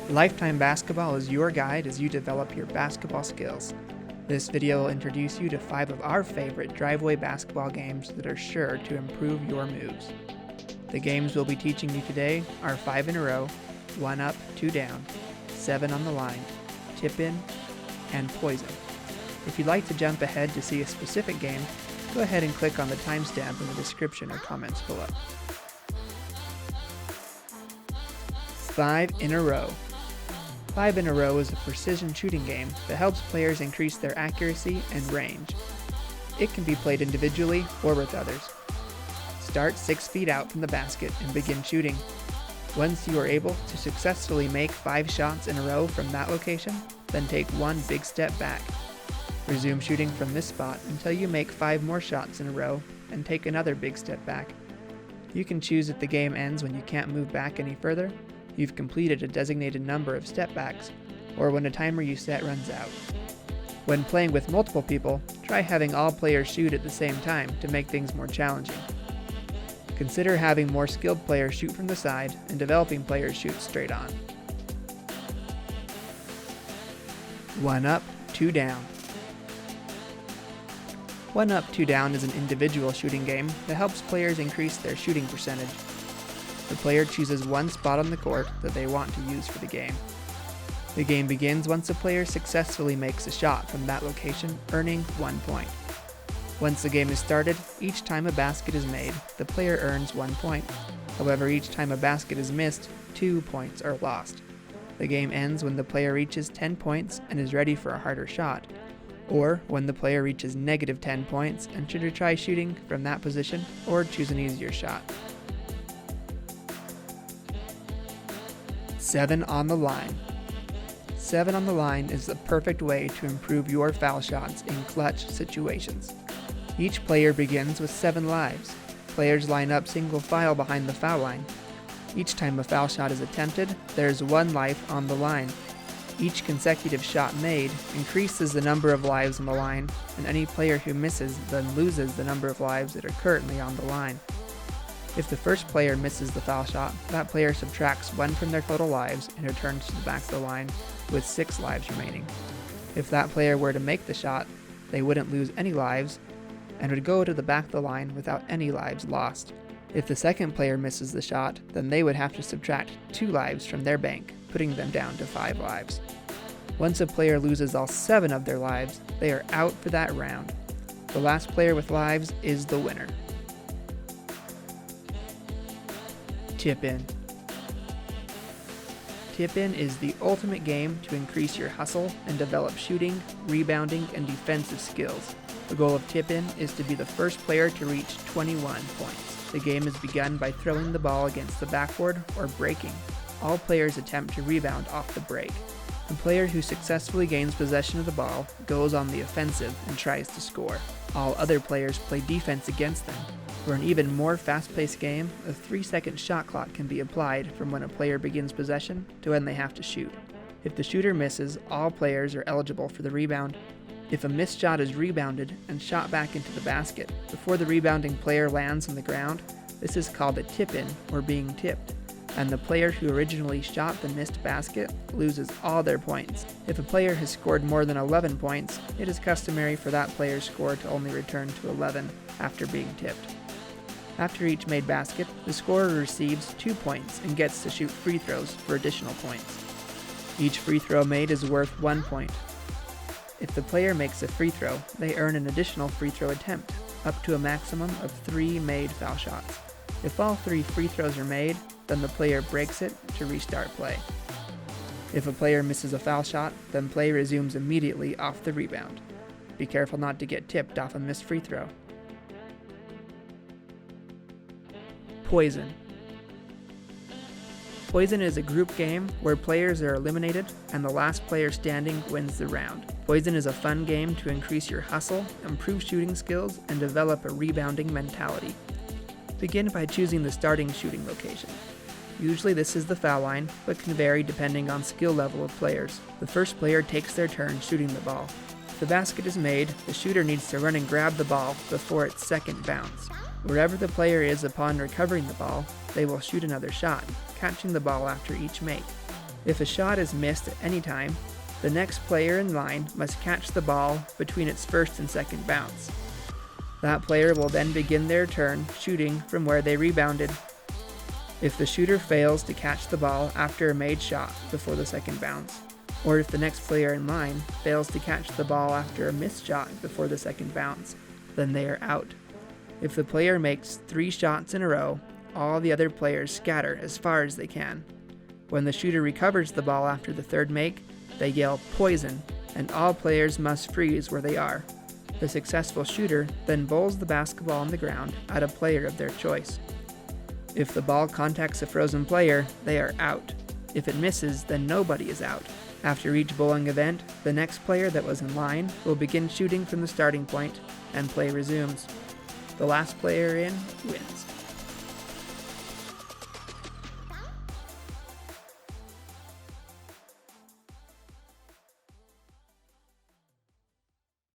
Lifetime Basketball is your guide as you develop your basketball skills. This video will introduce you to 5 of our favorite driveway basketball games that are sure to improve your moves. The games we'll be teaching you today are 5 in a row, 1 up, 2 down, 7 on the line, tip in, and poison. If you'd like to jump ahead to see a specific game, go ahead and click on the timestamp in the description or comments below. 5 in a row. 5 in a row is a precision shooting game that helps players increase their accuracy and range. It can be played individually or with others. Start 6 feet out from the basket and begin shooting. Once you are able to successfully make 5 shots in a row from that location, then take 1 big step back. Resume shooting from this spot until you make 5 more shots in a row and take another big step back. You can choose if the game ends when you can't move back any further, you've completed a designated number of step backs, or when a timer you set runs out. When playing with multiple people, try having all players shoot at the same time to make things more challenging. Consider having more skilled players shoot from the side and developing players shoot straight on. 1 up, 2 down. 1 up, 2 down is an individual shooting game that helps players increase their shooting percentage. The player chooses one spot on the court that they want to use for the game. The game begins once a player successfully makes a shot from that location, earning 1 point. Once the game is started, each time a basket is made, the player earns 1 point. However, each time a basket is missed, 2 points are lost. The game ends when the player reaches 10 points and is ready for a harder shot, or when the player reaches negative 10 points and should try shooting from that position or choose an easier shot. 7 on the line. 7 on the line is the perfect way to improve your foul shots in clutch situations. Each player begins with 7 lives. Players line up single file behind the foul line. Each time a foul shot is attempted, there's 1 life on the line. Each consecutive shot made increases the number of lives on the line, and any player who misses then loses the number of lives that are currently on the line. If the first player misses the foul shot, that player subtracts 1 from their total lives and returns to the back of the line with 6 lives remaining. If that player were to make the shot, they wouldn't lose any lives and would go to the back of the line without any lives lost. If the second player misses the shot, then they would have to subtract 2 lives from their bank, putting them down to 5 lives. Once a player loses all 7 of their lives, they are out for that round. The last player with lives is the winner. Tip in. Tip in is the ultimate game to increase your hustle and develop shooting, rebounding, and defensive skills. The goal of tip in is to be the first player to reach 21 points. The game is begun by throwing the ball against the backboard or breaking. All players attempt to rebound off the break. The player who successfully gains possession of the ball goes on the offensive and tries to score. All other players play defense against them. For an even more fast-paced game, a 3-second shot clock can be applied from when a player begins possession to when they have to shoot. If the shooter misses, all players are eligible for the rebound. If a missed shot is rebounded and shot back into the basket before the rebounding player lands on the ground, this is called a tip-in or being tipped, and the player who originally shot the missed basket loses all their points. If a player has scored more than 11 points, it is customary for that player's score to only return to 11 after being tipped. After each made basket, the scorer receives 2 points and gets to shoot free throws for additional points. Each free throw made is worth 1 point. If the player makes a free throw, they earn an additional free throw attempt, up to a maximum of 3 made foul shots. If all 3 free throws are made, then the player breaks it to restart play. If a player misses a foul shot, then play resumes immediately off the rebound. Be careful not to get tipped off a missed free throw. Poison. Poison is a group game where players are eliminated and the last player standing wins the round. Poison is a fun game to increase your hustle, improve shooting skills, and develop a rebounding mentality. Begin by choosing the starting shooting location. Usually this is the foul line, but can vary depending on skill level of players. The first player takes their turn shooting the ball. If the basket is made, the shooter needs to run and grab the ball before its second bounce. Wherever the player is upon recovering the ball, they will shoot another shot, catching the ball after each make. If a shot is missed at any time, the next player in line must catch the ball between its first and second bounce. That player will then begin their turn shooting from where they rebounded. If the shooter fails to catch the ball after a made shot before the second bounce, or if the next player in line fails to catch the ball after a missed shot before the second bounce, then they are out. If the player makes 3 shots in a row, all the other players scatter as far as they can. When the shooter recovers the ball after the third make, they yell "poison," and all players must freeze where they are. The successful shooter then bowls the basketball on the ground at a player of their choice. If the ball contacts a frozen player, they are out. If it misses, then nobody is out. After each bowling event, the next player that was in line will begin shooting from the starting point, and play resumes. The last player in wins.